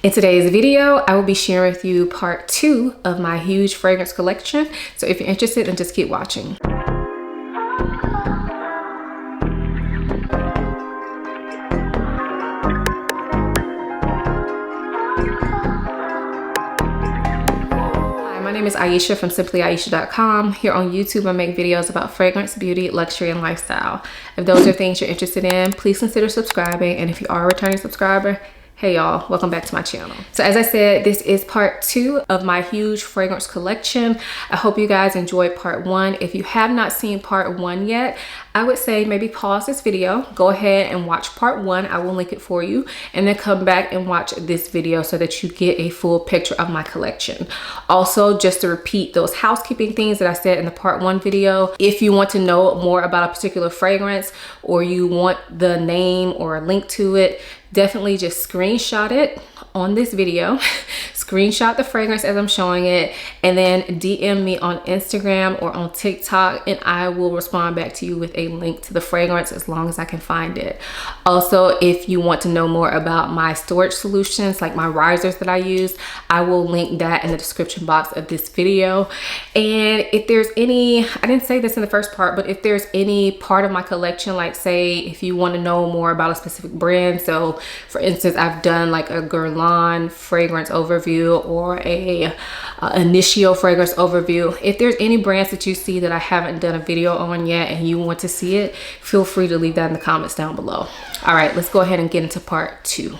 In today's video, I will be sharing with you part 2 of my huge fragrance collection. So if you're interested, then just keep watching. My name is Ayesha from simplyayesha.com. Here on YouTube, I make videos about fragrance, beauty, luxury, and lifestyle. If those are things you're interested in, please consider subscribing. And if you are a returning subscriber, hey y'all, welcome back to my channel. So as I said, this is part 2 of my huge fragrance collection. I hope you guys enjoyed part 1. If you have not seen part 1 yet, I would say maybe pause this video, go ahead and watch part 1. I will link it for you, and then come back and watch this video so that you get a full picture of my collection. Also, just to repeat those housekeeping things that I said in the part 1 video, if you want to know more about a particular fragrance or you want the name or a link to it, definitely just screenshot it on this video, screenshot the fragrance as I'm showing it, and then DM me on Instagram or on TikTok, and I will respond back to you with a link to the fragrance as long as I can find it. Also, if you want to know more about my storage solutions, like my risers that I use, I will link that in the description box of this video. And if there's any, I didn't say this in the first part, but if there's any part of my collection, like say if you want to know more about a specific brand, so for instance, I've done like a Guerlain fragrance overview or a Initio fragrance overview. If there's any brands that you see that I haven't done a video on yet and you want to see it, feel free to leave that in the comments down below. All right, let's go ahead and get into part 2.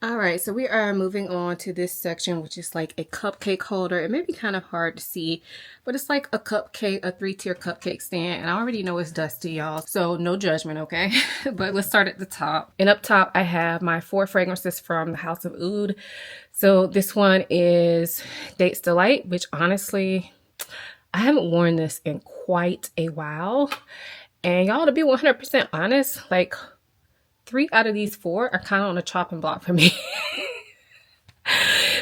All right, so we are moving on to this section, which is like a cupcake holder. It may be kind of hard to see, but it's like a cupcake, a 3-tier cupcake stand. And I already know it's dusty, y'all, so no judgment, okay? But let's start at the top. And up top, I have my 4 fragrances from the House of Oud. So this one is Dates Delight, which honestly, I haven't worn this in quite a while. And y'all, to be 100% honest, like 3 out of these 4 are kind of on the chopping block for me.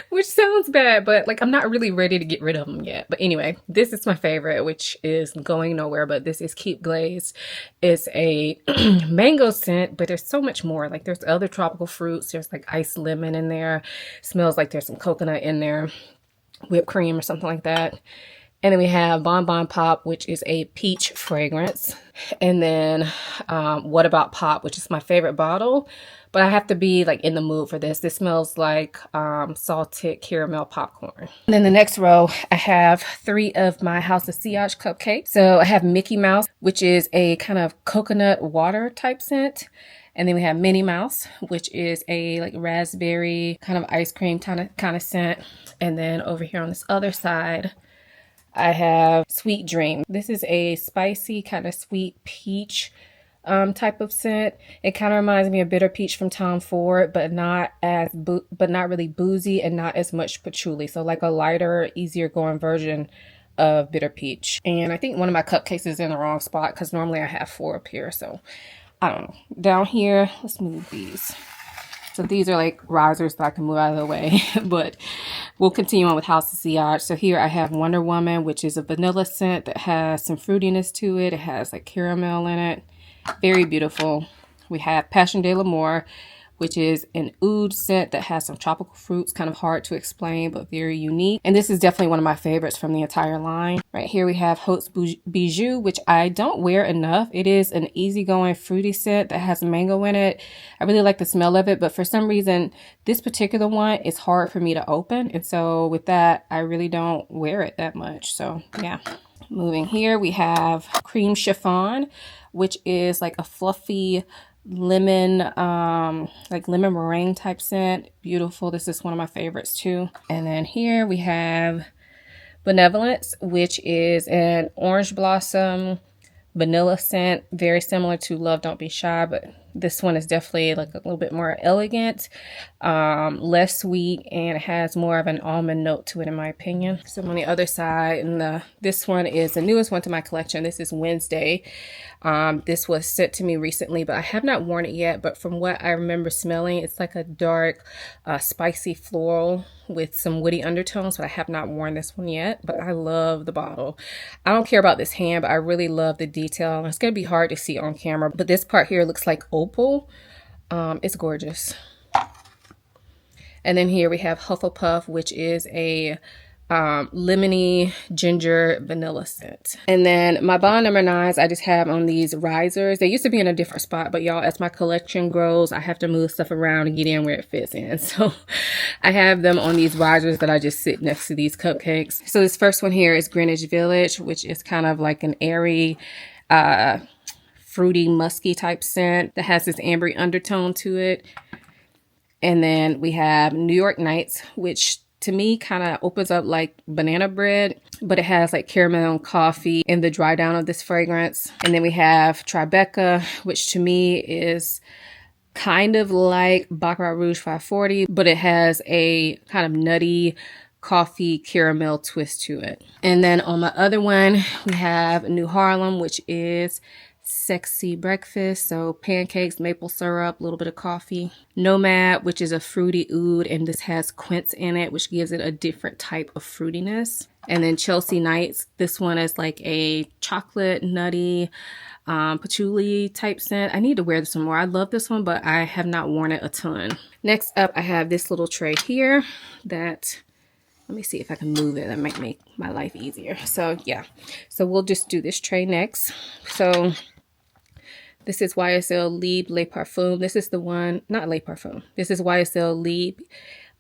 Which sounds bad, but like I'm not really ready to get rid of them yet. But anyway, this is my favorite, which is going nowhere, but this is Keep Glazed. It's a mango scent, but there's so much more. Like there's other tropical fruits. There's like iced lemon in there. Smells like there's some coconut in there, whipped cream or something like that. And then we have Bon Bon Pop, which is a peach fragrance. And then What About Pop, which is my favorite bottle. But I have to be like in the mood for this. This smells like salted caramel popcorn. And then the next row, I have 3 of my House of Sillage cupcakes. So I have Mickey Mouse, which is a kind of coconut water type scent. And then we have Minnie Mouse, which is a like raspberry kind of ice cream kind of scent. And then over here on this other side, I have Sweet Dream. This is a spicy kind of sweet peach type of scent. It kind of reminds me of Bitter Peach from Tom Ford, but not really boozy and not as much patchouli. So like a lighter, easier going version of Bitter Peach. And I think one of my cupcakes is in the wrong spot because normally I have 4 up here. So I don't know. Down here, let's move these. So these are like risers that I can move out of the way, but we'll continue on with House of Sillage. So here I have Wonder Woman, which is a vanilla scent that has some fruitiness to it. It has like caramel in it. Very beautiful. We have Passion de l'Amour, which is an oud scent that has some tropical fruits, kind of hard to explain, but very unique. And this is definitely one of my favorites from the entire line. Right here we have Haute Bijou, which I don't wear enough. It is an easygoing fruity scent that has mango in it. I really like the smell of it, but for some reason, this particular one is hard for me to open. And so with that, I really don't wear it that much. So yeah. Moving here, we have Cream Chiffon, which is like a fluffy lemon, like lemon meringue type scent. Beautiful. This is one of my favorites too. And then here we have Benevolence, which is an orange blossom vanilla scent, very similar to Love Don't Be Shy, but this one is definitely like a little bit more elegant, less sweet, and it has more of an almond note to it in my opinion. So on the other side, and this one is the newest one to my collection. This is Wednesday. This was sent to me recently, but I have not worn it yet. But from what I remember smelling, it's like a dark, spicy floral with some woody undertones, but I have not worn this one yet. But I love the bottle. I don't care about this hand, but I really love the detail. It's going to be hard to see on camera, but this part here looks like opal. It's gorgeous. And then here we have Hufflepuff, which is a lemony ginger vanilla scent. And then my bond number 9s I just have on these risers. They used to be in a different spot, but y'all, as my collection grows, I have to move stuff around and get in where it fits in. So I have them on these risers that I just sit next to these cupcakes. So this first one here is Greenwich Village, which is kind of like an airy, fruity, musky type scent that has this ambery undertone to it. And then we have New York Nights, which to me kind of opens up like banana bread, but it has like caramel and coffee in the dry down of this fragrance. And then we have Tribeca, which to me is kind of like Baccarat Rouge 540, but it has a kind of nutty coffee caramel twist to it. And then on my other one, we have New Harlem, which is sexy breakfast, so pancakes, maple syrup, a little bit of coffee. Nomad, which is a fruity oud, and this has quince in it, which gives it a different type of fruitiness. And then Chelsea Nights, this one is like a chocolate nutty patchouli type scent. I need to wear this one more. I love this one, but I have not worn it a ton. Next up, I have this little tray here that, let me see if I can move it. That might make my life easier. So yeah, so we'll just do this tray next. So this is YSL Libre Le Parfum. This is the one, not Le Parfum. This is YSL Libre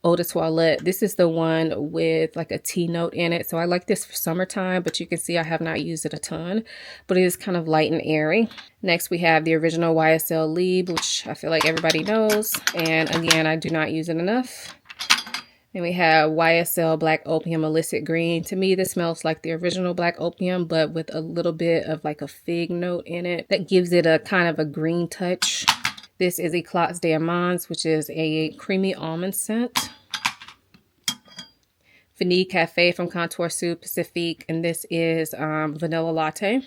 Eau de Toilette. This is the one with like a tea note in it. So I like this for summertime, but you can see I have not used it a ton, but it is kind of light and airy. Next, we have the original YSL Libre, which I feel like everybody knows. And again, I do not use it enough. Then we have YSL Black Opium Illicit Green. To me, this smells like the original Black Opium, but with a little bit of like a fig note in it. That gives it a kind of a green touch. This is Eclats d'Amandes, which is a creamy almond scent. Vanille Cafe from Contour Sud Pacifique, and this is Vanilla Latte.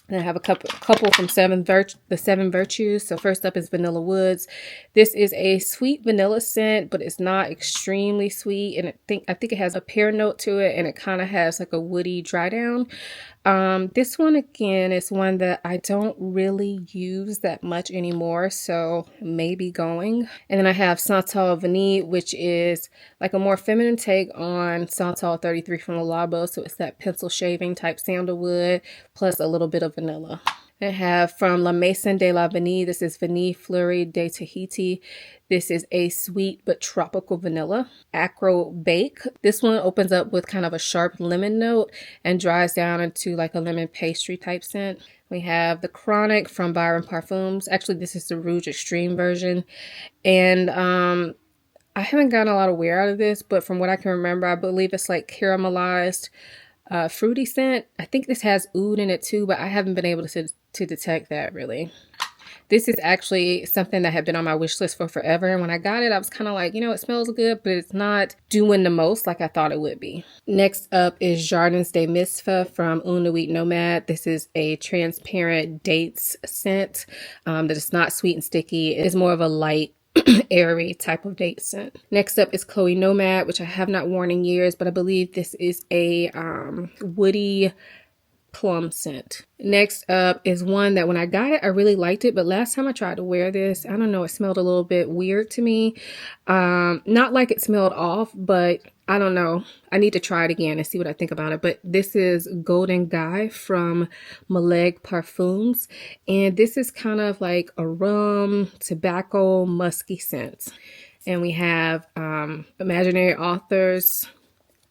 Then I have a couple from the Seven Virtues. So first up is Vanilla Woods. This is a sweet vanilla scent, but it's not extremely sweet. And I think it has a pear note to it, and it kind of has like a woody dry down. This one again is one that I don't really use that much anymore, so maybe going. And then I have Santal Vanille, which is like a more feminine take on Santal 33 from Le Labo. So it's that pencil shaving type sandalwood plus a little bit of vanilla. I have from La Maison de la Vanille. This is Vanille Fleurie de Tahiti. This is a sweet but tropical vanilla. Acro Bake. This one opens up with kind of a sharp lemon note and dries down into like a lemon pastry type scent. We have the Chronic from Byron Parfums. Actually, this is the Rouge Extreme version. And I haven't gotten a lot of wear out of this, but from what I can remember, I believe it's like caramelized fruity scent. I think this has oud in it too, but I haven't been able to detect that really. This is actually something that had been on my wish list for forever. And when I got it, I was kind of like, you know, it smells good, but it's not doing the most like I thought it would be. Next up is Jardins de Misfa from Une Nuit Nomade. This is a transparent dates scent that is not sweet and sticky. It is more of a light, airy type of date scent. Next up is Chloe Nomad, which I have not worn in years, but I believe this is a woody plum scent. Next up is one that when I got it, I really liked it, but last time I tried to wear this, I don't know, it smelled a little bit weird to me. Not like it smelled off, but I don't know. I need to try it again and see what I think about it. But this is Golden Guy from Maleg Parfums, and this is kind of like a rum, tobacco, musky scent. And we have Imaginary Authors,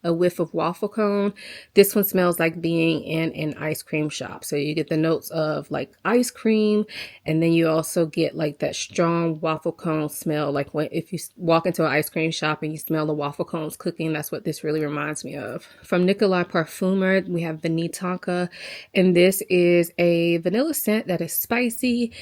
A Whiff of Waffle Cone. This one smells like being in an ice cream shop. So you get the notes of like ice cream, and then you also get like that strong waffle cone smell. Like if you walk into an ice cream shop and you smell the waffle cones cooking, that's what this really reminds me of. From Nicolas Parfumer, we have Vanille Tonka, and this is a vanilla scent that is spicy.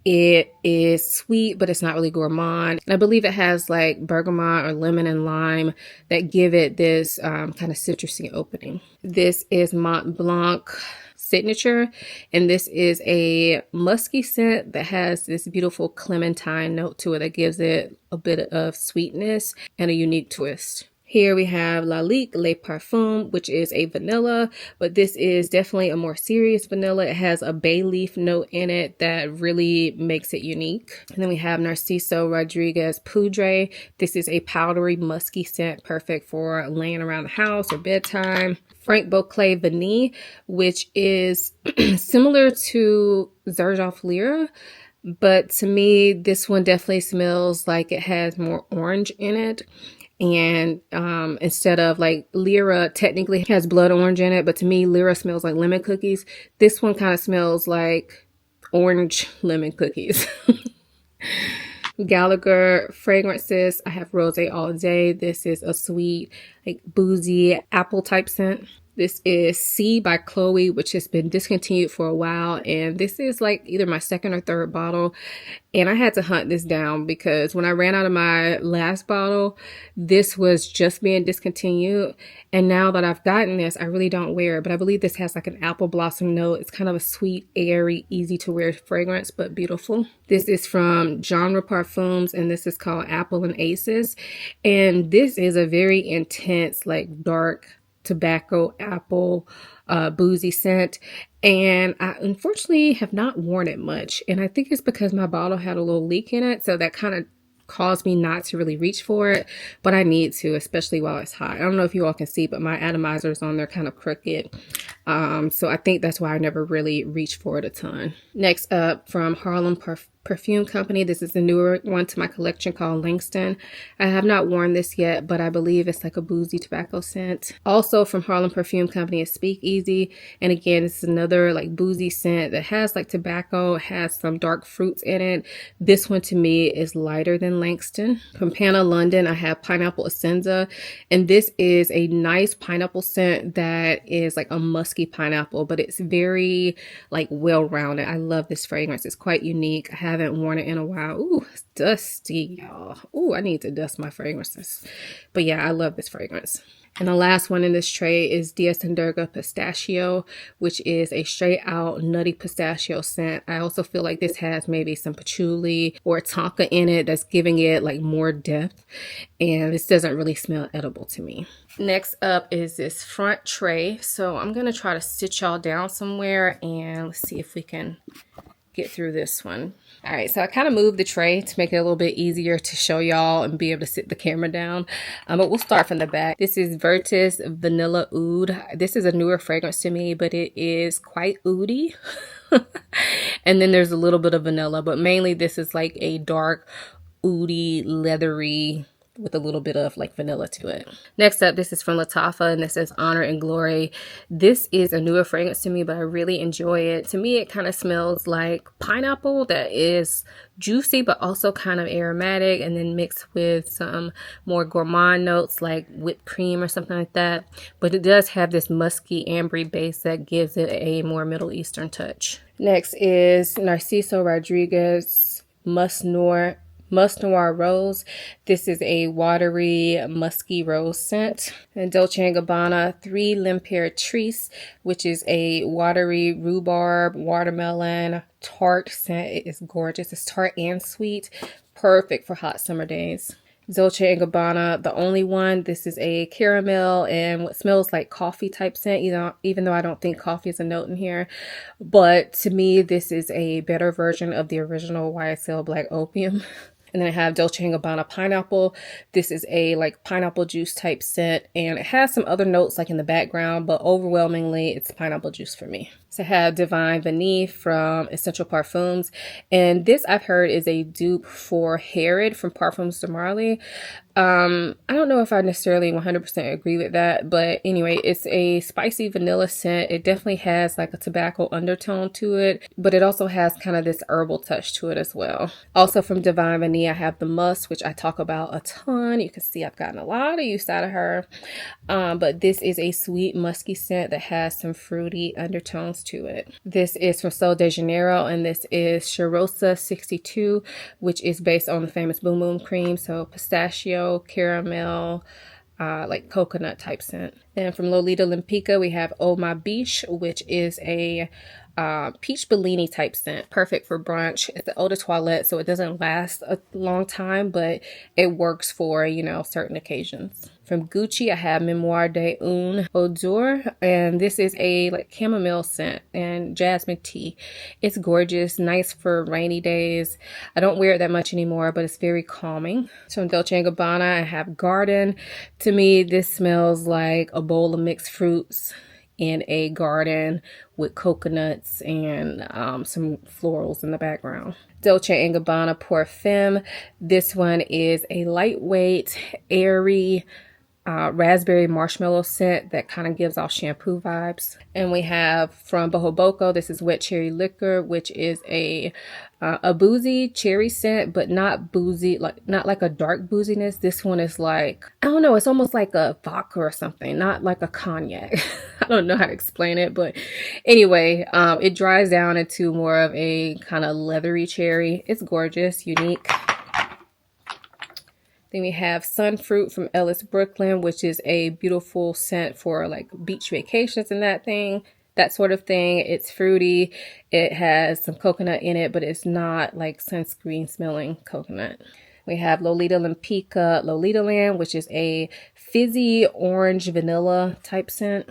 It is sweet, but it's not really gourmand. And I believe it has like bergamot or lemon and lime that give it this kind of citrusy opening. This is Mont Blanc Signature, and this is a musky scent that has this beautiful clementine note to it that gives it a bit of sweetness and a unique twist. Here we have Lalique Le Parfum, which is a vanilla, but this is definitely a more serious vanilla. It has a bay leaf note in it that really makes it unique. And then we have Narciso Rodriguez Poudre. This is a powdery, musky scent, perfect for laying around the house or bedtime. Frank Beauclair Vanille, which is similar to Xerjoff Lyra, but to me, this one definitely smells like it has more orange in it. And instead of like Lyra technically has blood orange in it, but to me Lyra smells like lemon cookies. This one kind of smells like orange lemon cookies. Gallagher fragrances. I have Rose All Day. This is a sweet, like boozy apple type scent. This is C by Chloe, which has been discontinued for a while. And this is like either my second or third bottle. And I had to hunt this down because when I ran out of my last bottle, this was just being discontinued. And now that I've gotten this, I really don't wear it. But I believe this has like an apple blossom note. It's kind of a sweet, airy, easy to wear fragrance, but beautiful. This is from Genre Parfums, and this is called Apple and Aces. And this is a very intense, like dark tobacco apple boozy scent, and I unfortunately have not worn it much, and I think it's because my bottle had a little leak in it, so that kind of caused me not to really reach for it, but I need to, especially while it's hot. I don't know if you all can see, but my atomizer is on there kind of crooked, so I think that's why I never really reached for it a ton. Next up, from Harlem Perfume Company, this is the newer one to my collection called Langston. I have not worn this yet, but I believe it's like a boozy tobacco scent. Also from Harlem Perfume Company is Speakeasy, and again, it's another like boozy scent that has like tobacco, has some dark fruits in it. This one to me is lighter than Langston. From Panna London, I have Pineapple Essenza, and this is a nice pineapple scent that is like a musky pineapple, but it's very like well-rounded. I love this fragrance. It's quite unique. I haven't worn it in a while. Ooh, it's dusty, y'all. Ooh, I need to dust my fragrances. But yeah, I love this fragrance. And the last one in this tray is Diaz and Durga Pistachio, which is a straight out nutty pistachio scent. I also feel like this has maybe some patchouli or tonka in it that's giving it like more depth. And this doesn't really smell edible to me. Next up is this front tray. So I'm going to try to sit y'all down somewhere and let's see if we can get through this one. All right, so I kind of moved the tray to make it a little bit easier to show y'all and be able to sit the camera down. But we'll start from the back. This is Virtus Vanilla Oud. This is a newer fragrance to me, but it is quite oudy. And then there's a little bit of vanilla, but mainly this is like a dark, oudy, leathery, with a little bit of like vanilla to it. Next up, this is from Lattafa, and this is Honor and Glory. This is a newer fragrance to me, but I really enjoy it. To me, it kind of smells like pineapple that is juicy, but also kind of aromatic, and then mixed with some more gourmand notes like whipped cream or something like that. But it does have this musky, ambery base that gives it a more Middle Eastern touch. Next is Narciso Rodriguez Musk Noir Rose. This is a watery, musky rose scent. And Dolce & Gabbana 3 L'Imperatrice, which is a watery rhubarb, watermelon, tart scent. It is gorgeous. It's tart and sweet. Perfect for hot summer days. Dolce & Gabbana, The Only One. This is a caramel and what smells like coffee type scent, even though I don't think coffee is a note in here. But to me, this is a better version of the original YSL Black Opium. And then I have Dolce & Gabbana Pineapple. This is a like pineapple juice type scent, and it has some other notes like in the background, but overwhelmingly it's pineapple juice for me. So I have Divine Vanille from Essential Parfums, and this I've heard is a dupe for Herod from Parfums de Marly. I don't know if I necessarily 100% agree with that, but anyway, it's a spicy vanilla scent. It definitely has like a tobacco undertone to it, but it also has kind of this herbal touch to it as well. Also from Divine Vanille, I have the Musk, which I talk about a ton. You can see I've gotten a lot of use out of her, but this is a sweet musky scent that has some fruity undertones to it. This is from Sol de Janeiro, and this is Charosa 62, which is based on the famous Boom Boom cream. So pistachio, caramel, like coconut type scent. Then from Lolita Limpica, we have Oh My Biche, which is a peach Bellini type scent, perfect for brunch. It's the eau de toilette, so it doesn't last a long time, but it works for, you know, certain occasions. From Gucci, I have Memoire d'Une Odeur, and this is a like chamomile scent and jasmine tea. It's gorgeous, nice for rainy days. I don't wear it that much anymore, but it's very calming. So from Dolce & Gabbana, I have Garden. To me, this smells like a bowl of mixed fruits in a garden with coconuts and some florals in the background. Dolce & Gabbana Parfum. This one is a lightweight, airy, raspberry marshmallow scent that kind of gives off shampoo vibes. And we have from Boho Boko, this is Wet Cherry Liquor, which is a boozy cherry scent, but not boozy, like not like a dark booziness. This one is like, I don't know, it's almost like a vodka or something, not like a cognac. I don't know how to explain it, but anyway, it dries down into more of a kind of leathery cherry. It's gorgeous, unique. Then we have Sunfruit from Ellis Brooklyn, which is a beautiful scent for like beach vacations and that sort of thing. It's fruity. It has some coconut in it, but it's not like sunscreen smelling coconut. We have Lolita Lampica Lolita Land, which is a fizzy orange vanilla type scent.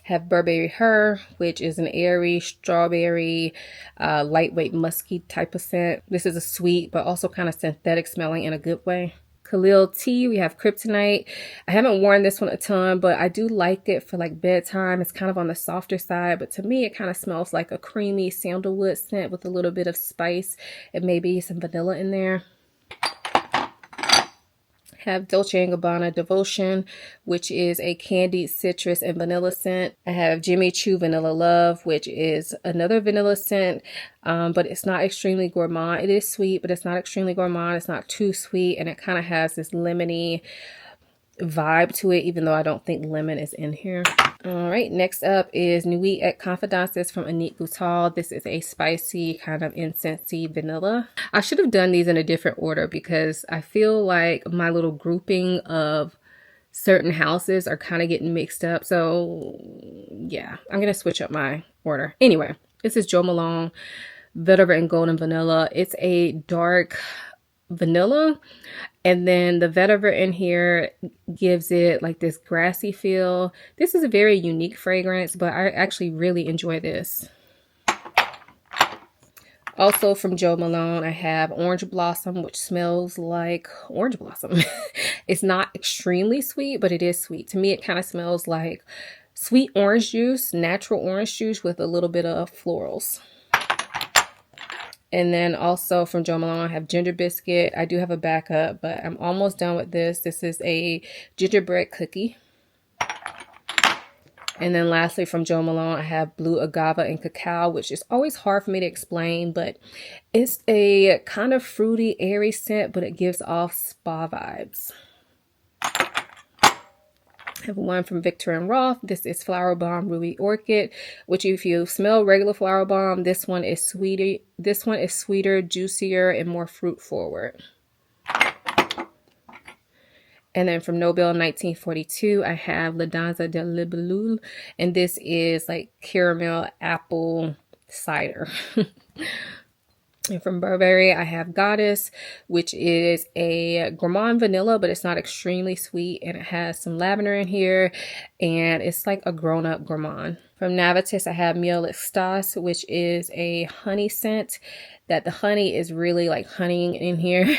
Have Burberry Her, which is an airy, strawberry, lightweight, musky type of scent. This is a sweet, but also kind of synthetic smelling in a good way. Khalil Tea, we have Kryptonite. I haven't worn this one a ton, but I do like it for like bedtime. It's kind of on the softer side, but to me, it kind of smells like a creamy sandalwood scent with a little bit of spice and maybe some vanilla in there. Have Dolce & Gabbana Devotion, which is a candied citrus and vanilla scent. I have Jimmy Choo Vanilla Love, which is another vanilla scent, but it's not extremely gourmand. It is sweet, but it's not extremely gourmand. It's not too sweet, and it kind of has this lemony vibe to it, even though I don't think lemon is in here. All right, next up is Nuit et Confidences from Annick Goutal. This is a spicy kind of incensey vanilla. I should have done these in a different order because I feel like my little grouping of certain houses are kind of getting mixed up. So yeah, I'm gonna switch up my order. Anyway, this is Jo Malone Vetiver and Golden Vanilla. It's a dark vanilla, and then the vetiver in here gives it like this grassy feel. This is a very unique fragrance, but I actually really enjoy this. Also from Jo Malone, I have Orange Blossom, which smells like orange blossom. It's not extremely sweet, but it is sweet. To me, it kind of smells like sweet orange juice, natural orange juice with a little bit of florals. And then also from Jo Malone, I have Ginger Biscuit. I do have a backup, but I'm almost done with this. This is a gingerbread cookie. And then lastly from Jo Malone, I have Blue Agave and Cacao, which is always hard for me to explain, but it's a kind of fruity, airy scent, but it gives off spa vibes. I have one from Victor and Rolf. This is Flower Bomb Ruby Orchid, which if you smell regular Flower Bomb, this one is sweeter. This one is sweeter, juicier, and more fruit forward. And then from Nobel 1942, I have La Danza de Libellule, and this is like caramel apple cider. And from Burberry, I have Goddess, which is a gourmand vanilla, but it's not extremely sweet. And it has some lavender in here, and it's like a grown-up gourmand. From Navitus, I have Miel Extase, which is a honey scent that the honey is really like honeying in here.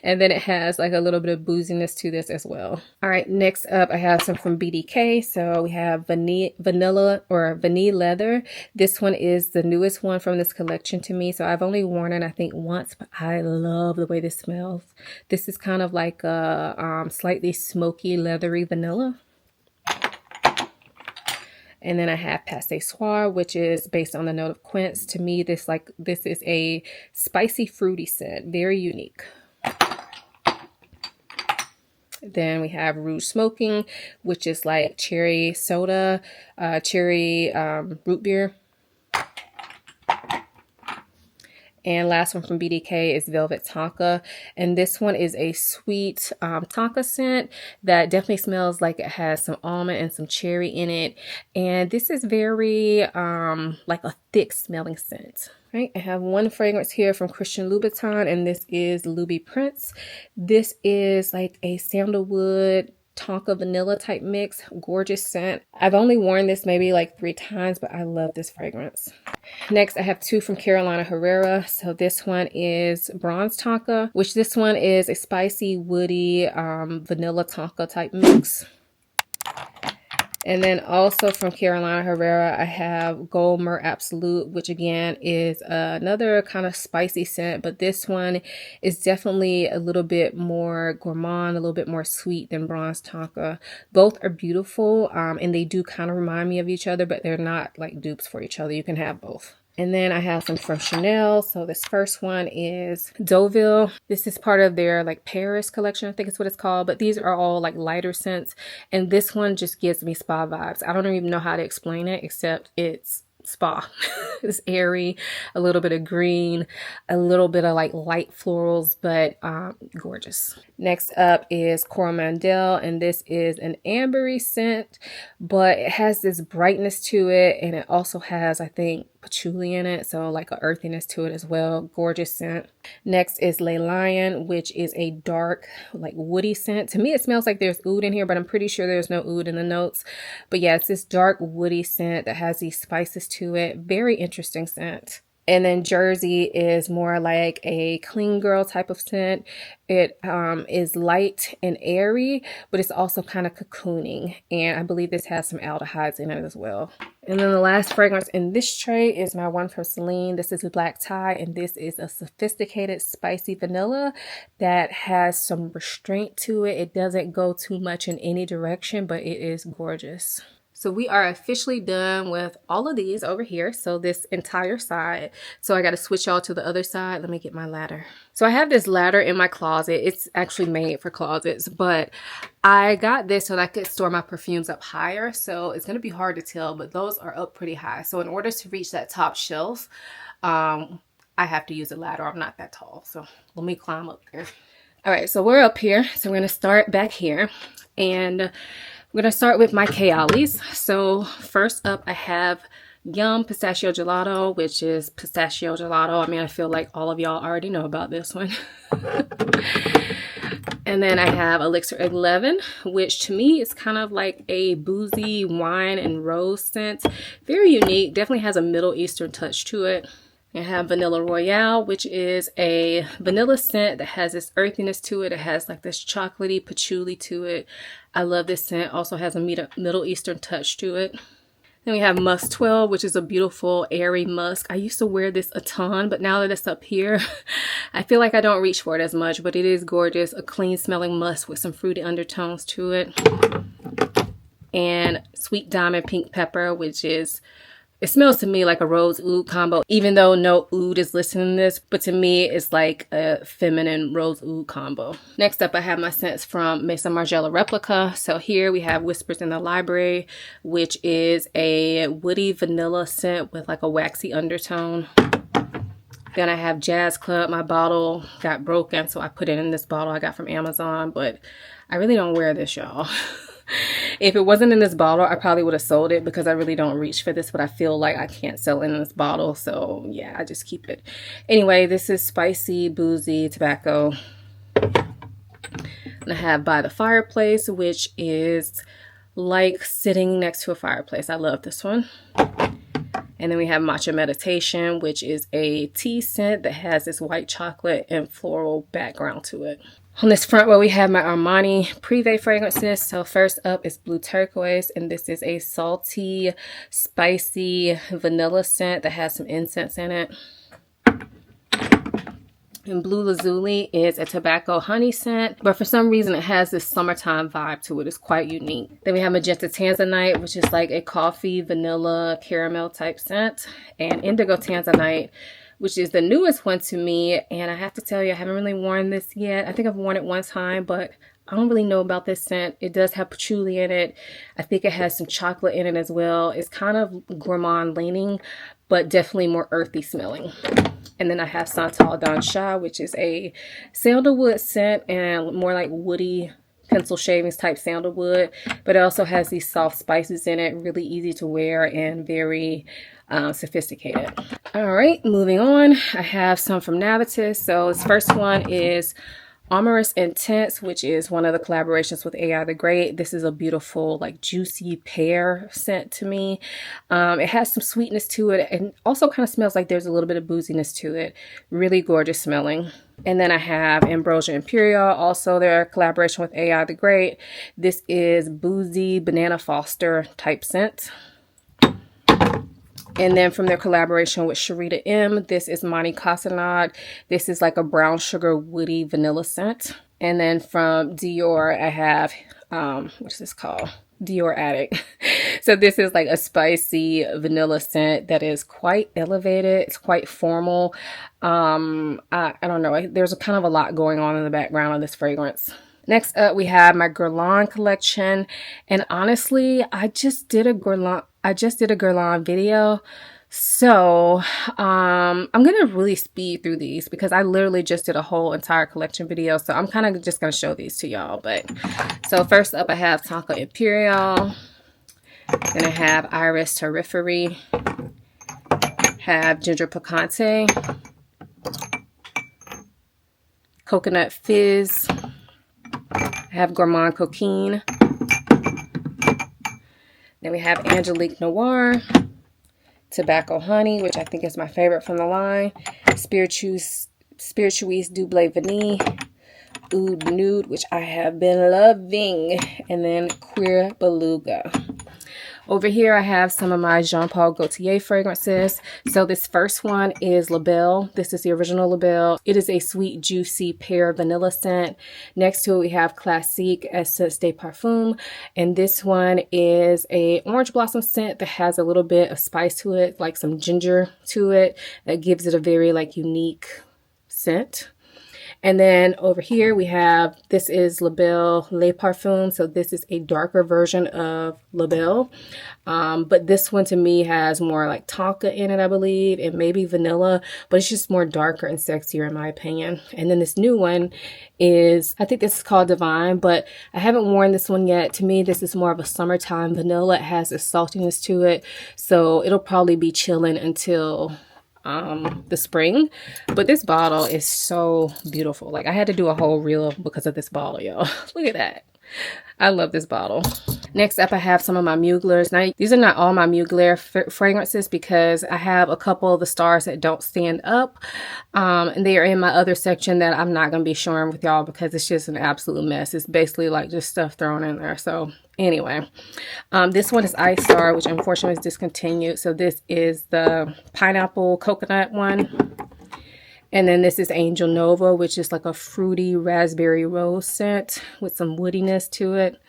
And then it has like a little bit of booziness to this as well. All right, next up, I have some from BDK. So we have Vanilla or Vanille Leather. This one is the newest one from this collection to me. So I've only worn it, I think, once, but I love the way this smells. This is kind of like a slightly smoky, leathery vanilla. And then I have Passe Soir, which is based on the note of quince. To me, this is a spicy, fruity scent, very unique. Then we have Rouge Smoking, which is like cherry soda, cherry root beer. And last one from BDK is Velvet Tonka. And this one is a sweet tonka scent that definitely smells like it has some almond and some cherry in it. And this is very like a thick smelling scent. Right, I have one fragrance here from Christian Louboutin, and this is Luby Prince. This is like a sandalwood tonka vanilla type mix. Gorgeous scent. I've only worn this maybe like 3 times, but I love this fragrance. Next, I have 2 from Carolina Herrera. So this one is Bronze Tonka, which this one is a spicy, woody, vanilla tonka type mix. And then also from Carolina Herrera, I have Gold Myrrh Absolute, which again is another kind of spicy scent, but this one is definitely a little bit more gourmand, a little bit more sweet than Bronze Tonka. Both are beautiful, and they do kind of remind me of each other, but they're not like dupes for each other. You can have both. And then I have some from Chanel. So this first one is Deauville. This is part of their like Paris collection, I think is what it's called. But these are all like lighter scents. And this one just gives me spa vibes. I don't even know how to explain it except it's spa. It's airy, a little bit of green, a little bit of like light florals, but gorgeous. Next up is Coromandel, and this is an ambery scent, but it has this brightness to it, and it also has, I think, patchouli in it, so like a earthiness to it as well. Gorgeous scent. Next is Le Lion, which is a dark, like woody scent. To me, it smells like there's oud in here, but I'm pretty sure there's no oud in the notes. But yeah, it's this dark woody scent that has these spices to it. Very interesting scent. And then Jersey is more like a clean girl type of scent. It is light and airy, but it's also kind of cocooning. And I believe this has some aldehydes in it as well. And then the last fragrance in this tray is my one from Celine. This is Black Tie, and this is a sophisticated spicy vanilla that has some restraint to it. It doesn't go too much in any direction, but it is gorgeous. So we are officially done with all of these over here. So this entire side. So I got to switch y'all to the other side. Let me get my ladder. So I have this ladder in my closet. It's actually made for closets, but I got this so that I could store my perfumes up higher. So it's going to be hard to tell, but those are up pretty high. So in order to reach that top shelf, I have to use a ladder. I'm not that tall. So let me climb up there. All right, so we're up here. So we're going to start back here. And we're going to start with my Kayali's. So first up, I have Yum Pistachio Gelato, which is pistachio gelato. I mean, I feel like all of y'all already know about this one. And then I have Elixir 11, which to me is kind of like a boozy wine and rose scent. Very unique. Definitely has a Middle Eastern touch to it. I have Vanilla Royale, which is a vanilla scent that has this earthiness to it. It has like this chocolatey patchouli to it. I love this scent. Also has a Middle Eastern touch to it. Then we have Musk 12, which is a beautiful airy musk. I used to wear this a ton, but now that it's up here, I feel like I don't reach for it as much, but it is gorgeous. A clean smelling musk with some fruity undertones to it. And Sweet Diamond Pink Pepper, which is... it smells to me like a rose oud combo, even though no oud is listed in this, but to me it's like a feminine rose oud combo. Next up, I have my scents from Maison Margiela Replica. So here we have Whispers in the Library, which is a woody vanilla scent with like a waxy undertone. Then I have Jazz Club. My bottle got broken, so I put it in this bottle I got from Amazon, but I really don't wear this, y'all. If it wasn't in this bottle, I probably would have sold it because I really don't reach for this, but I feel like I can't sell it in this bottle. So yeah, I just keep it. Anyway, this is Spicy Boozy Tobacco. And I have By the Fireplace, which is like sitting next to a fireplace. I love this one. And then we have Matcha Meditation, which is a tea scent that has this white chocolate and floral background to it. On this front row, we have my Armani Privé fragrances. So first up is Blue Turquoise, and this is a salty, spicy vanilla scent that has some incense in it. And Blue Lazuli is a tobacco honey scent, but for some reason it has this summertime vibe to it. It's quite unique. Then we have Magenta Tanzanite, which is like a coffee, vanilla, caramel type scent. And Indigo Tanzanite, which is the newest one to me. And I have to tell you, I haven't really worn this yet. I think I've worn it one time, but I don't really know about this scent. It does have patchouli in it. I think it has some chocolate in it as well. It's kind of gourmand leaning, but definitely more earthy smelling. And then I have Santal Dansha, which is a sandalwood scent and more like woody pencil shavings type sandalwood, but it also has these soft spices in it, really easy to wear and very sophisticated. All right, moving on, I have some from Navitus. So this first one is Amorous Intense, which is one of the collaborations with AI the Great. This is a beautiful, like, juicy pear scent to me. It has some sweetness to it and also kind of smells like there's a little bit of booziness to it. Really gorgeous smelling. And then I have Ambrosia Imperial, also their collaboration with AI the Great. This is boozy banana foster type scent. And then from their collaboration with Sharita M, this is Monty Casanad. This is like a brown sugar woody vanilla scent. And then from Dior, I have, what's this called? Dior Addict. So this is like a spicy vanilla scent that is quite elevated. It's quite formal. I don't know. There's a kind of a lot going on in the background of this fragrance. Next up, we have my Guerlain collection. And honestly, I just did a Guerlain video. So I'm gonna really speed through these because I literally just did a whole entire collection video. So I'm kind of just gonna show these to y'all. But so first up, I have Tonka Imperial. Then I have Iris Terriferi. Have Ginger Picante. Coconut Fizz. I have Gourmand Coquine. Then we have Angelique Noir, Tobacco Honey, which I think is my favorite from the line, Spiritueuse Double Vanille, Oud Nude, which I have been loving, and then Queer Beluga. Over here, I have some of my Jean Paul Gaultier fragrances. So this first one is La Belle. This is the original La Belle. It is a sweet, juicy pear vanilla scent. Next to it, we have Classique Essence de Parfum. And this one is a orange blossom scent that has a little bit of spice to it, like some ginger to it. That gives it a very like unique scent. And then over here we have, this is La Belle Le Parfum. So this is a darker version of La Belle. But this one to me has more like tonka in it, I believe, and maybe vanilla, but it's just more darker and sexier in my opinion. And then this new one is, I think this is called Divine, but I haven't worn this one yet. To me, this is more of a summertime vanilla. It has a saltiness to it. So it'll probably be chilling until the spring. But this bottle is so beautiful. Like I had to do a whole reel because of this bottle, y'all. Look at that. I love this bottle. Next up, I have some of my Muglers. Now, these are not all my Mugler fragrances because I have a couple of the stars that don't stand up. And they are in my other section that I'm not going to be sharing with y'all because it's just an absolute mess. It's basically like just stuff thrown in there. So anyway, this one is Ice Star, which unfortunately is discontinued. So this is the pineapple coconut one. And then this is Angel Nova, which is like a fruity raspberry rose scent with some woodiness to it.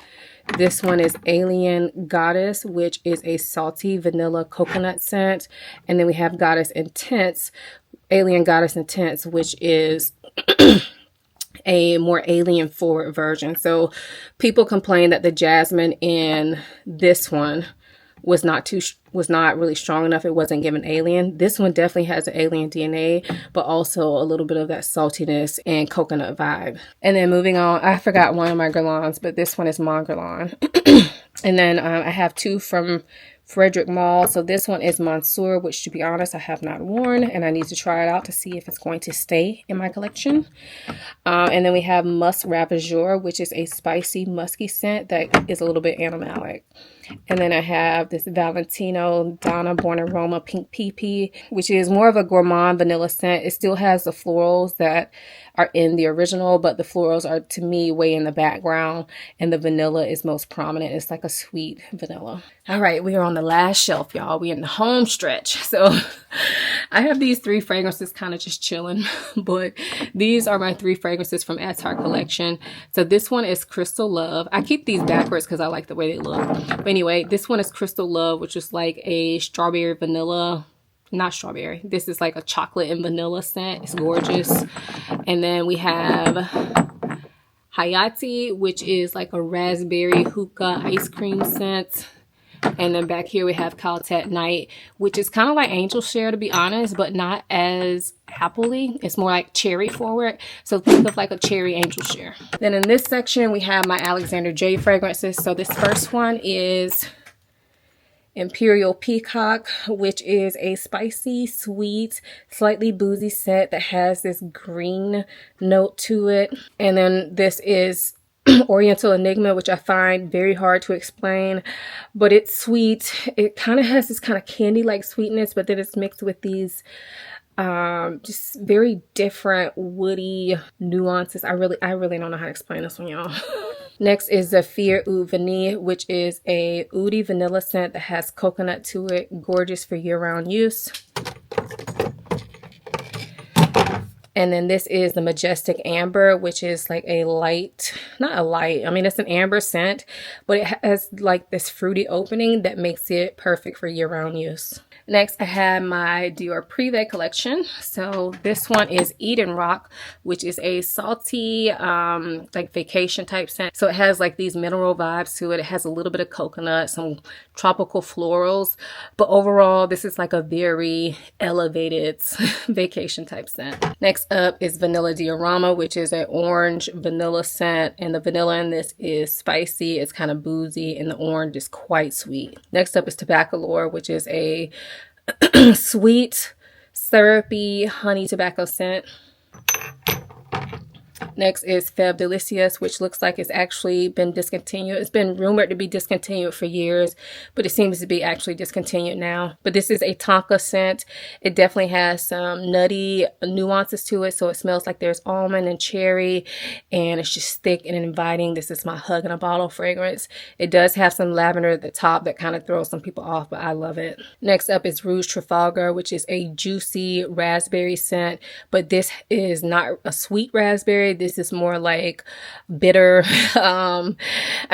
This one is Alien Goddess, which is a salty vanilla coconut scent. And then we have Goddess Intense, Alien Goddess Intense, which is a more alien forward version. So people complain that the jasmine in this one was not really strong enough. It wasn't given alien. This one definitely has an alien DNA, but also a little bit of that saltiness and coconut vibe. And then moving on, I forgot one of my Guerlains, but this one is Mon Guerlain. And then I have two from Frederic Malle. So this one is Monsieur, which to be honest, I have not worn and I need to try it out to see if it's going to stay in my collection. And then we have Musk Ravageur, which is a spicy musky scent that is a little bit animalic. And then I have this Valentino Donna Born Aroma Pink PP, which is more of a gourmand vanilla scent. It still has the florals that are in the original, but the florals are, to me, way in the background, and the vanilla is most prominent. It's like a sweet vanilla. All right, we are on the last shelf, y'all. We're in the home stretch. So I have these three fragrances kind of just chilling, but these are my three fragrances from Atar collection. So this one is Crystal Love. I keep these backwards because I like the way they look. But anyway, this one is Crystal Love, which is like a strawberry vanilla. Not strawberry. This is like a chocolate and vanilla scent. It's gorgeous. And then we have Hayati, which is like a raspberry hookah ice cream scent. And then back here we have Caltet Night, which is kind of like Angel Share, to be honest, but not as appley. It's more like cherry forward. So think of like a cherry Angel Share. Then in this section, we have my Alexander J fragrances. So this first one is Imperial Peacock, which is a spicy, sweet, slightly boozy scent that has this green note to it. And then this is Oriental Enigma, which I find very hard to explain, but it's sweet. It kind of has this kind of candy-like sweetness, but then it's mixed with these just very different woody nuances. I really don't know how to explain this one, y'all. Next is the Zephyr Oud Vanille, which is a oody vanilla scent that has coconut to it. Gorgeous for year-round use. And then this is the Majestic Amber, which is like a light, not a light, I mean, it's an amber scent, but it has like this fruity opening that makes it perfect for year-round use. Next, I have my Dior Privé collection. So this one is Eden Rock, which is a salty, like vacation type scent. So it has like these mineral vibes to it. It has a little bit of coconut, some tropical florals, but overall, this is like a very elevated vacation type scent. Next up is Vanilla Diorama, which is an orange vanilla scent, and the vanilla in this is spicy. It's kind of boozy, and the orange is quite sweet. Next up is Tabacalore, which is a sweet, syrupy honey tobacco scent. Next is Feb Delicious, which looks like it's actually been discontinued. It's been rumored to be discontinued for years, but it seems to be actually discontinued now. But this is a Tonka scent. It definitely has some nutty nuances to it, so it smells like there's almond and cherry, and it's just thick and inviting. This is my hug in a bottle fragrance. It does have some lavender at the top that kind of throws some people off, but I love it. Next up is Rouge Trafalgar, which is a juicy raspberry scent, but this is not a sweet raspberry. This is more like bitter. I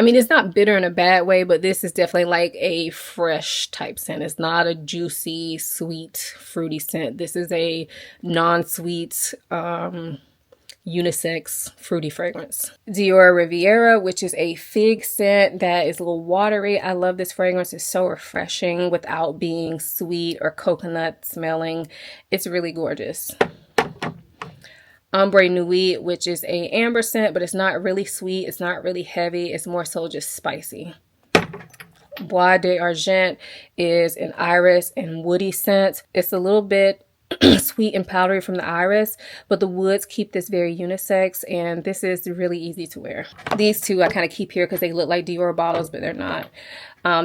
mean, it's not bitter in a bad way, but this is definitely like a fresh type scent. It's not a juicy, sweet, fruity scent. This is a non-sweet, unisex fruity fragrance. Dior Riviera, which is a fig scent that is a little watery. I love this fragrance. It's so refreshing without being sweet or coconut smelling. It's really gorgeous. Ombre Nuit, which is a amber scent, but it's not really sweet. It's not really heavy. It's more so just spicy. Bois d'Argent is an iris and woody scent. It's a little bit sweet and powdery from the iris, but the woods keep this very unisex, and this is really easy to wear. These two I kind of keep here because they look like Dior bottles, but they're not.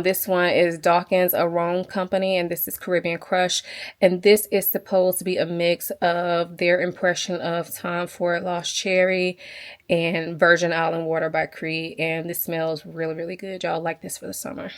This one is Dawkins Arome Company, and this is Caribbean Crush, and this is supposed to be a mix of their impression of Tom Ford Lost Cherry and Virgin Island Water by Creed, and this smells really, really good. Y'all like this for the summer.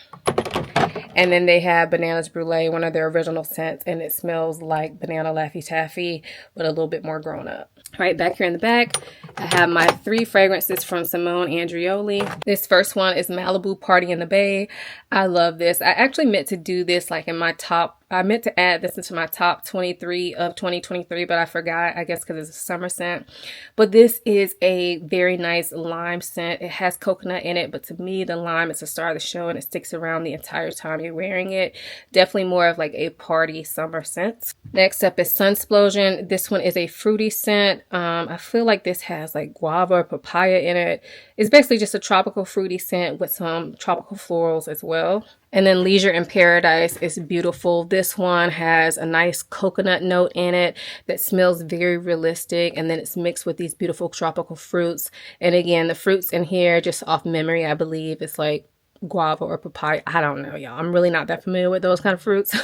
And then they have Bananas Brulee, one of their original scents, and it smells like Banana Laffy Taffy, but a little bit more grown up. Right back here in the back, I have my 3 fragrances from Simone Andreoli. This first one is Malibu Party in the Bay. I love this. I actually meant to do this like in my top, I meant to add this into my top 23 of 2023, but I forgot, I guess because it's a summer scent. But this is a very nice lime scent. It has coconut in it, but to me, the lime is the star of the show, and it sticks around the entire time you're wearing it. Definitely more of like a party summer scent. Next up is Sunsplosion. This one is a fruity scent. I feel like this has like guava or papaya in it. It's basically just a tropical fruity scent with some tropical florals as well. And then Leisure in Paradise is beautiful. This one has a nice coconut note in it that smells very realistic, and then it's mixed with these beautiful tropical fruits. And again, the fruits in here, just off memory, I believe it's like guava or papaya. I don't know, y'all. I'm really not that familiar with those kind of fruits.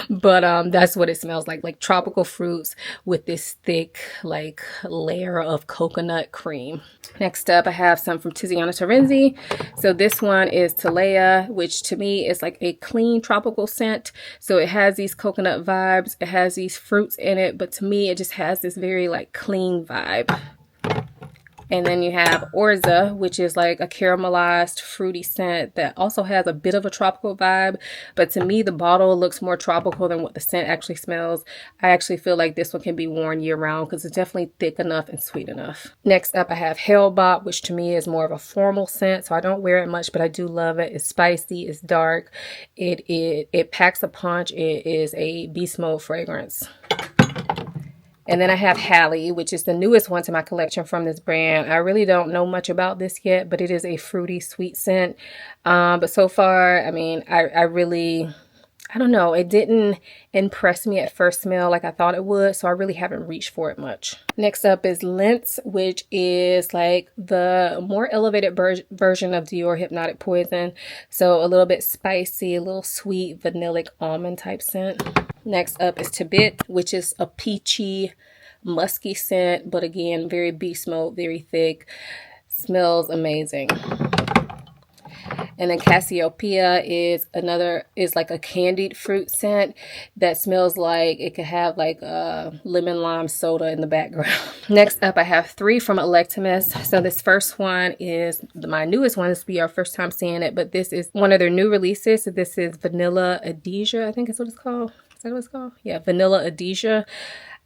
But that's what it smells like tropical fruits with this thick like layer of coconut cream. Next up, I have some from Tiziana Terenzi. So this one is Talea, which to me is like a clean tropical scent. So it has these coconut vibes, it has these fruits in it, but to me it just has this very like clean vibe. And then you have Orza, which is like a caramelized fruity scent that also has a bit of a tropical vibe. But to me, the bottle looks more tropical than what the scent actually smells. I actually feel like this one can be worn year round because it's definitely thick enough and sweet enough. Next up, I have Hellbop, which to me is more of a formal scent. So I don't wear it much, but I do love it. It's spicy, it's dark, it packs a punch. It is a beast mode fragrance. And then I have Hallie, which is the newest one to my collection from this brand. I really don't know much about this yet, but it is a fruity, sweet scent. But so far, I mean, I don't know. It didn't impress me at first smell like I thought it would, so I really haven't reached for it much. Next up is Lintz, which is like the more elevated version of Dior Hypnotic Poison. So a little bit spicy, a little sweet, vanillic almond type scent. Next up is Tabit, which is a peachy, musky scent, but again, very beast mode, very thick. Smells amazing. And then Cassiopeia is like a candied fruit scent that smells like it could have like a lemon lime soda in the background. Next up, I have 3 from Electimus. So this first one is my newest one. This will be our first time seeing it, but this is one of their new releases. So this is Vanilla Adhesia, I think is what it's called. Is that what it's called? Yeah, Vanilla Adhesia.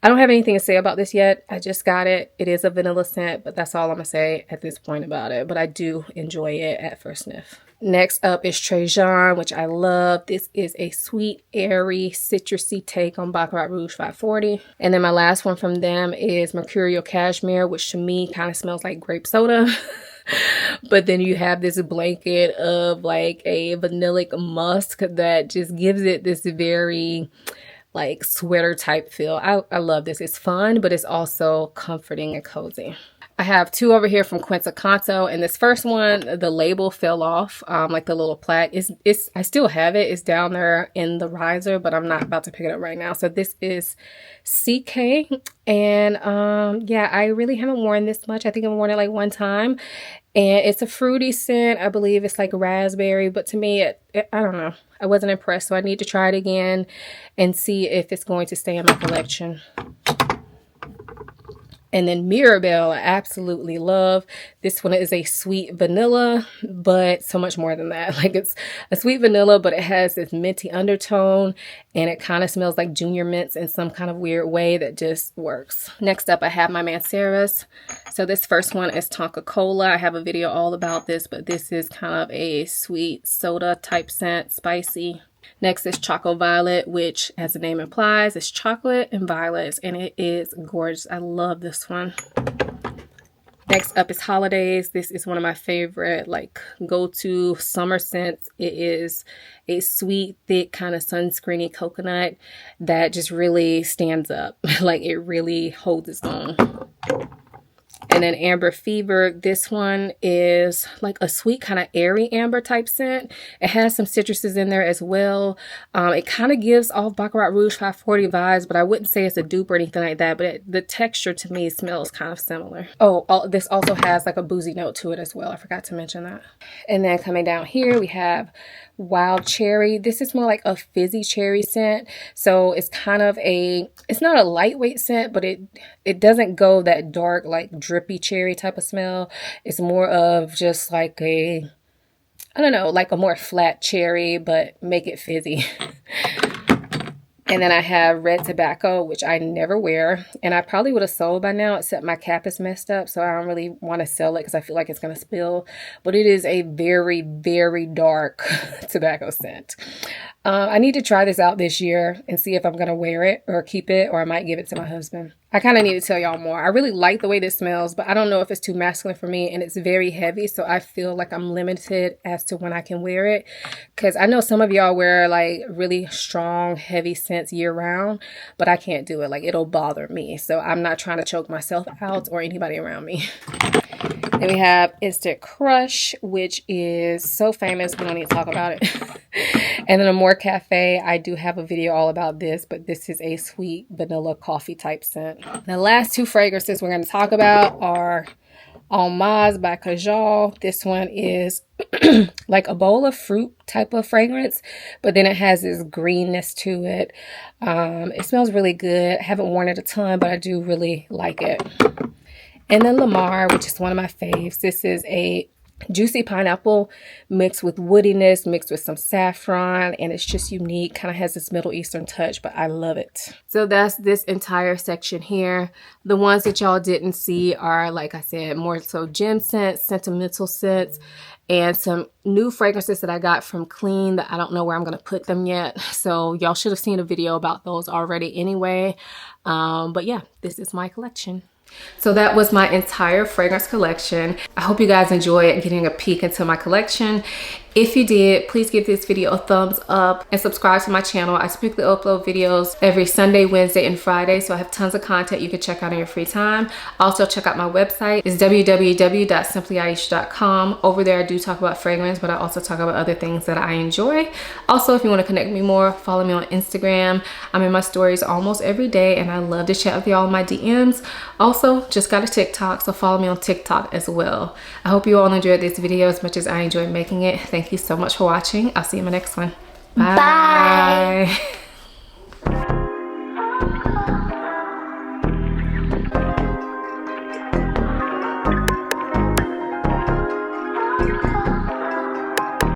I don't have anything to say about this yet. I just got it. It is a vanilla scent, but that's all I'm going to say at this point about it. But I do enjoy it at first sniff. Next up is Trajan, which I love. This is a sweet, airy, citrusy take on Baccarat Rouge 540. And then my last one from them is Mercurial Cashmere, which to me kind of smells like grape soda. But then you have this blanket of like a vanillic musk that just gives it this very like sweater type feel. I love this. It's fun, but it's also comforting and cozy. I have 2 over here from Quintacanto, and this first one, the label fell off, like the little plaque. I still have it. It's down there in the riser, but I'm not about to pick it up right now. So this is CK, and yeah, I really haven't worn this much. I think I've worn it like one time, and it's a fruity scent. I believe it's like raspberry, but to me, I don't know. I wasn't impressed, so I need to try it again and see if it's going to stay in my collection. And then Mirabelle, I absolutely love. This one is a sweet vanilla, but so much more than that. Like it's a sweet vanilla, but it has this minty undertone, and it kind of smells like junior mints in some kind of weird way that just works. Next up, I have my Manceras. So this first one is Tonka Cola. I have a video all about this, but this is kind of a sweet soda type scent, spicy. Next is Choco Violet, which, as the name implies, is chocolate and violets, and it is gorgeous. I love this one. Next up is Holidays. This is one of my favorite, like, go-to summer scents. It is a sweet, thick, kind of sunscreeny coconut that just really stands up. Like, it really holds its own. And then Amber Fever, this one is like a sweet kind of airy amber type scent. It has some citruses in there as well. It kind of gives off Baccarat Rouge 540 vibes, but I wouldn't say it's a dupe or anything like that. But the texture to me smells kind of similar. Oh, this also has like a boozy note to it as well. I forgot to mention that. And then coming down here, we have Wild Cherry. This is more like a fizzy cherry scent. So it's kind of it's not a lightweight scent, but it doesn't go that dark, like drippy cherry type of smell. It's more of just like I don't know, like a more flat cherry, but make it fizzy. And then I have Red Tobacco, which I never wear. And I probably would have sold by now, except my cap is messed up. So I don't really want to sell it because I feel like it's going to spill. But it is a very, very dark tobacco scent. I need to try this out this year and see if I'm going to wear it or keep it, or I might give it to my husband. I kind of need to tell y'all more. I really like the way this smells, but I don't know if it's too masculine for me, and it's very heavy, so I feel like I'm limited as to when I can wear it, because I know some of y'all wear like really strong, heavy scents year round, but I can't do it. Like, it'll bother me, so I'm not trying to choke myself out or anybody around me. Then we have Instant Crush, which is so famous, we don't need to talk about it. And then Amore Cafe, I do have a video all about this, but this is a sweet vanilla coffee type scent. The last 2 fragrances we're going to talk about are En Masse by Kajal. This one is like a bowl of fruit type of fragrance, but then it has this greenness to it. It smells really good. I haven't worn it a ton, but I do really like it. And then Lamar, which is one of my faves. This is a juicy pineapple mixed with woodiness, mixed with some saffron, and it's just unique. Kind of has this Middle Eastern touch, but I love it. So that's this entire section here. The ones that y'all didn't see are, like I said, more so gem scents, sentimental scents, and some new fragrances that I got from Clean that I don't know where I'm going to put them yet. So y'all should have seen a video about those already anyway. But yeah, this is my collection. So that was my entire fragrance collection. I hope you guys enjoyed getting a peek into my collection. If you did, please give this video a thumbs up and subscribe to my channel. I typically upload videos every Sunday, Wednesday, and Friday, so I have tons of content you can check out in your free time. Also, check out my website. It's www.simplyayesha.com. Over there, I do talk about fragrance, but I also talk about other things that I enjoy. Also, if you want to connect with me more, follow me on Instagram. I'm in my stories almost every day, and I love to chat with y'all in my DMs. Also, just got a TikTok, so follow me on TikTok as well. I hope you all enjoyed this video as much as I enjoyed making it. Thank you so much for watching. I'll see you in my next one. Bye. Bye.